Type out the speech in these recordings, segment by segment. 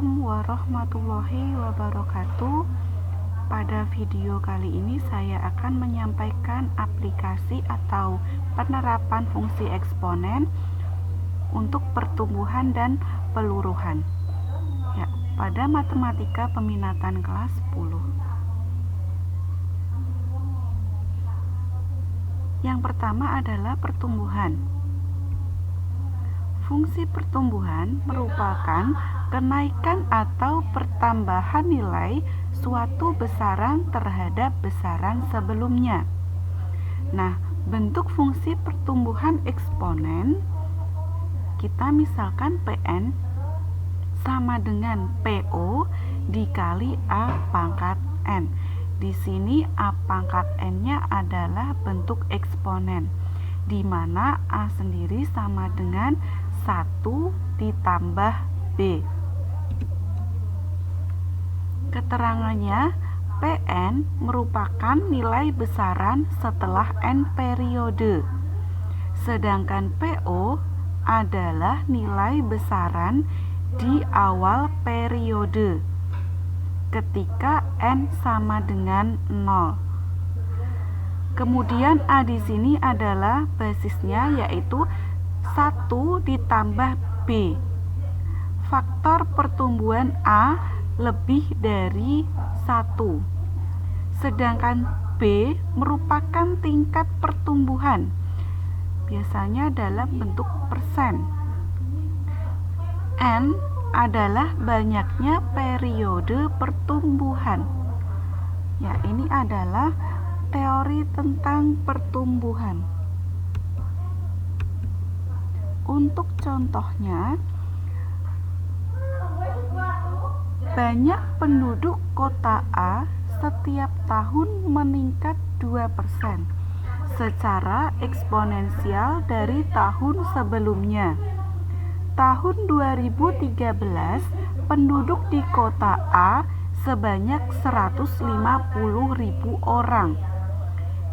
Assalamualaikum warahmatullahi wabarakatuh. Pada video kali ini saya akan menyampaikan aplikasi atau penerapan fungsi eksponen untuk pertumbuhan dan peluruhan. Ya, pada matematika peminatan kelas 10. Yang pertama adalah pertumbuhan. Fungsi pertumbuhan merupakan kenaikan atau pertambahan nilai suatu besaran terhadap besaran sebelumnya. Nah, bentuk fungsi pertumbuhan eksponen kita misalkan Pn sama dengan PO dikali A pangkat N. Di sini A pangkat N-nya adalah bentuk eksponen, di mana A sendiri sama dengan 1 ditambah B. Keterangannya, Pn merupakan nilai besaran setelah N periode, sedangkan PO adalah nilai besaran di awal periode ketika N sama dengan 0. Kemudian A di sini adalah basisnya, yaitu 1 ditambah B. Faktor pertumbuhan A lebih dari 1. Sedangkan B merupakan tingkat pertumbuhan, biasanya dalam bentuk persen. N adalah banyaknya periode pertumbuhan. Ya, ini adalah teori tentang pertumbuhan. Untuk contohnya, banyak penduduk kota A setiap tahun meningkat 2% secara eksponensial dari tahun sebelumnya. Tahun 2013, penduduk di kota A sebanyak 150.000 orang.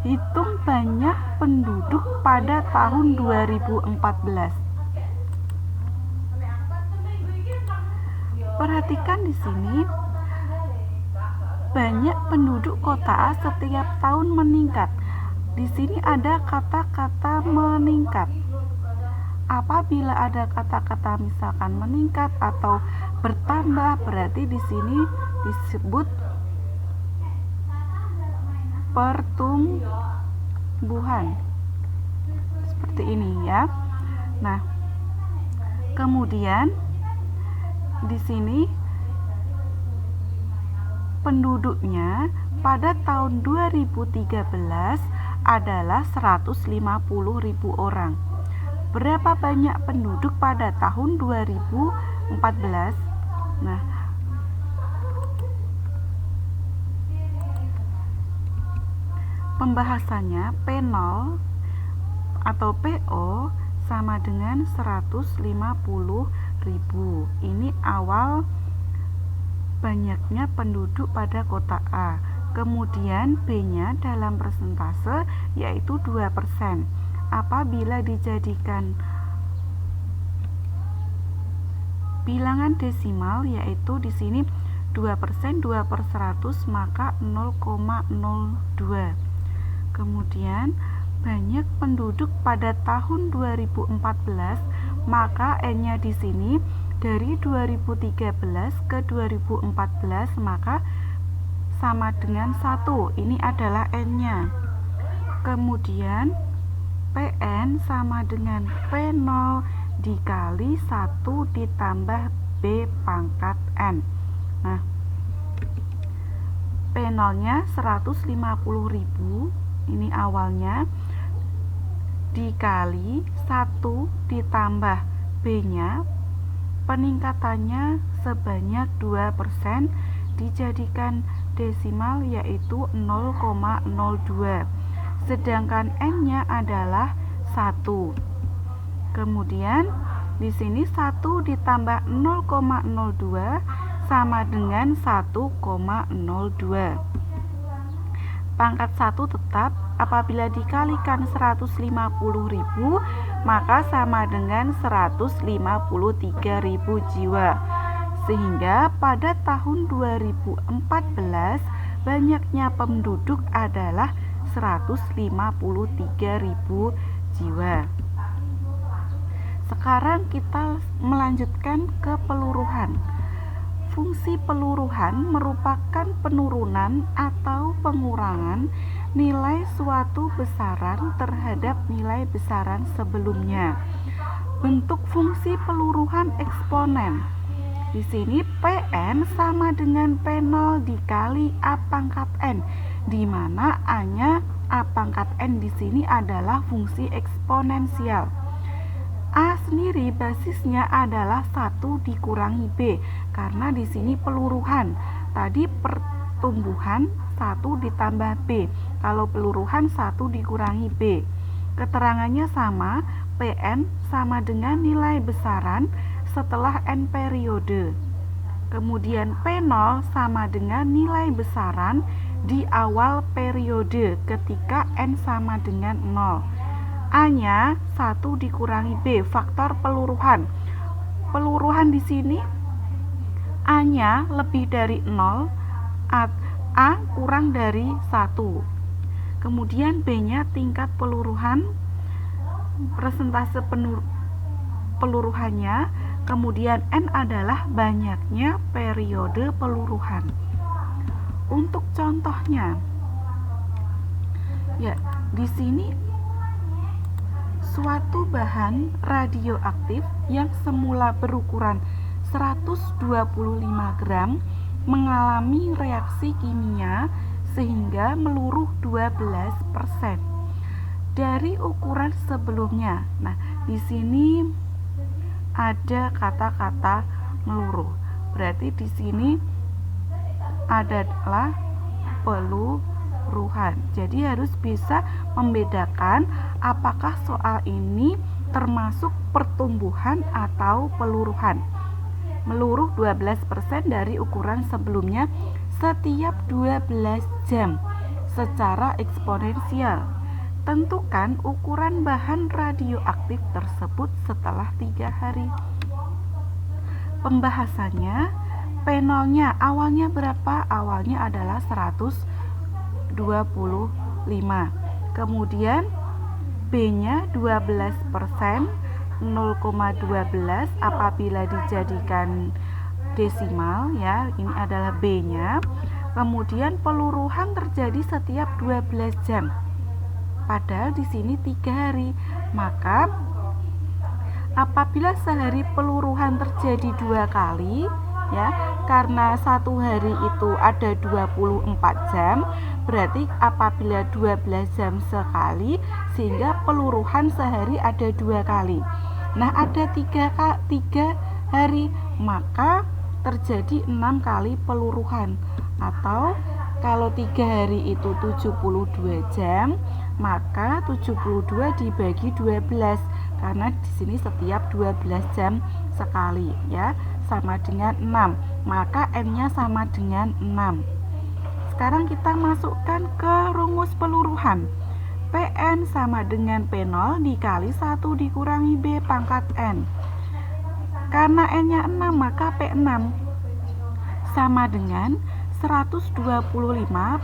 Hitung banyak penduduk pada tahun 2014. Perhatikan di sini, banyak penduduk kota A setiap tahun meningkat. Di sini ada kata-kata meningkat. Apabila ada kata-kata misalkan meningkat atau bertambah, berarti di sini disebut pertumbuhan. Seperti ini ya. Nah, kemudian di sini penduduknya pada tahun 2013 adalah 150.000 orang. Berapa banyak penduduk pada tahun 2014? Nah, pembahasannya P0 atau PO sama dengan 150.000. Ini awal banyaknya penduduk pada kota A. Kemudian B-nya dalam persentase yaitu 2%. Apabila dijadikan bilangan desimal, yaitu di sini 2%, 2/100, maka 0,02. Kemudian banyak penduduk pada tahun 2014, maka N-nya di sini dari 2013 ke 2014 maka sama dengan 1. Ini adalah N-nya. Kemudian Pn sama dengan P0 dikali 1 ditambah B pangkat N. Nah, P0-nya 150.000, ini awalnya, dikali 1 ditambah B-nya, peningkatannya sebanyak 2%, dijadikan desimal yaitu 0,02. Sedangkan N-nya adalah 1. Kemudian di sini 1 ditambah 0,02 sama dengan 1,02. Pangkat 1 tetap, apabila dikalikan 150.000 maka sama dengan 153.000 jiwa. Sehingga pada tahun 2014 banyaknya penduduk adalah 153.000 jiwa. Sekarang kita melanjutkan ke peluruhan. Fungsi peluruhan merupakan penurunan atau pengurangan nilai suatu besaran terhadap nilai besaran sebelumnya. Bentuk fungsi peluruhan eksponen. Di sini Pn sama dengan P0 dikali A pangkat N, di mana A-nya A pangkat N di sini adalah fungsi eksponensial. A sendiri basisnya adalah 1 dikurangi B, karena di sini peluruhan. Tadi pertumbuhan 1 ditambah B, kalau peluruhan 1 dikurangi B. Keterangannya sama, Pn sama dengan nilai besaran setelah N periode. Kemudian P0 sama dengan nilai besaran di awal periode ketika N sama dengan 0. A-nya 1 dikurangi B, faktor peluruhan. Peluruhan di sini A-nya lebih dari 0, A kurang dari 1. Kemudian B-nya tingkat peluruhan, persentase peluruhannya. Kemudian N adalah banyaknya periode peluruhan. Untuk contohnya, ya, di sini suatu bahan radioaktif yang semula berukuran 125 gram mengalami reaksi kimia sehingga meluruh 12% dari ukuran sebelumnya. Nah, di sini ada kata-kata meluruh. Berarti di sini adalah peluruhan. Jadi harus bisa membedakan apakah soal ini termasuk pertumbuhan atau peluruhan. Meluruh 12% dari ukuran sebelumnya setiap 12 jam secara eksponensial. Tentukan ukuran bahan radioaktif tersebut setelah 3 hari. Pembahasannya, P0-nya awalnya berapa? Awalnya adalah 125. Kemudian B-nya 12%, 0,12 apabila dijadikan desimal, ya. Ini adalah B-nya. Kemudian peluruhan terjadi setiap 12 jam. Padahal di sini 3 hari. Maka apabila sehari peluruhan terjadi 2 kali, ya, karena 1 hari itu ada 24 jam, berarti apabila 12 jam sekali, sehingga peluruhan sehari ada 2 kali. Nah, ada 3 hari, maka terjadi 6 kali peluruhan. Atau kalau 3 hari itu 72 jam, maka 72 dibagi 12, karena di sini setiap 12 jam sekali, ya, sama dengan 6. Maka N-nya sama dengan 6. Sekarang kita masukkan ke rumus peluruhan. Pn sama dengan P0 dikali 1 dikurangi B pangkat N. Karena N-nya 6, maka P6 sama dengan 125,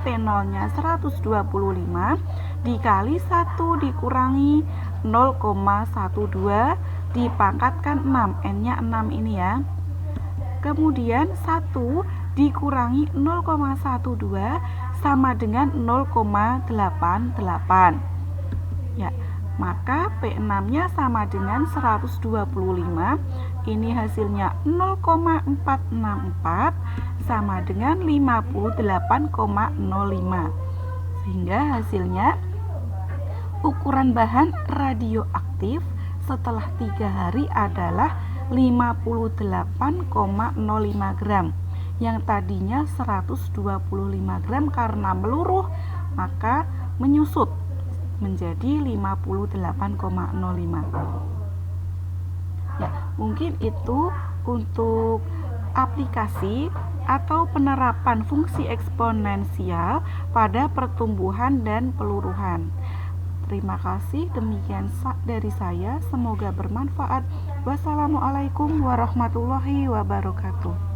P0-nya 125 dikali 1 dikurangi 0,12 dipangkatkan 6, N-nya 6 ini, ya. Kemudian 1 dikurangi 0,12 sama dengan 0,88. Ya, maka P6-nya sama dengan 125. Ini hasilnya 0,464 sama dengan 58,05. Sehingga hasilnya ukuran bahan radioaktif setelah 3 hari adalah 58,05 gram. Yang tadinya 125 gram karena meluruh, maka menyusut menjadi 58,05. Ya, mungkin itu untuk aplikasi atau penerapan fungsi eksponensial pada pertumbuhan dan peluruhan. Terima kasih, demikian dari saya, semoga bermanfaat. Wassalamualaikum warahmatullahi wabarakatuh.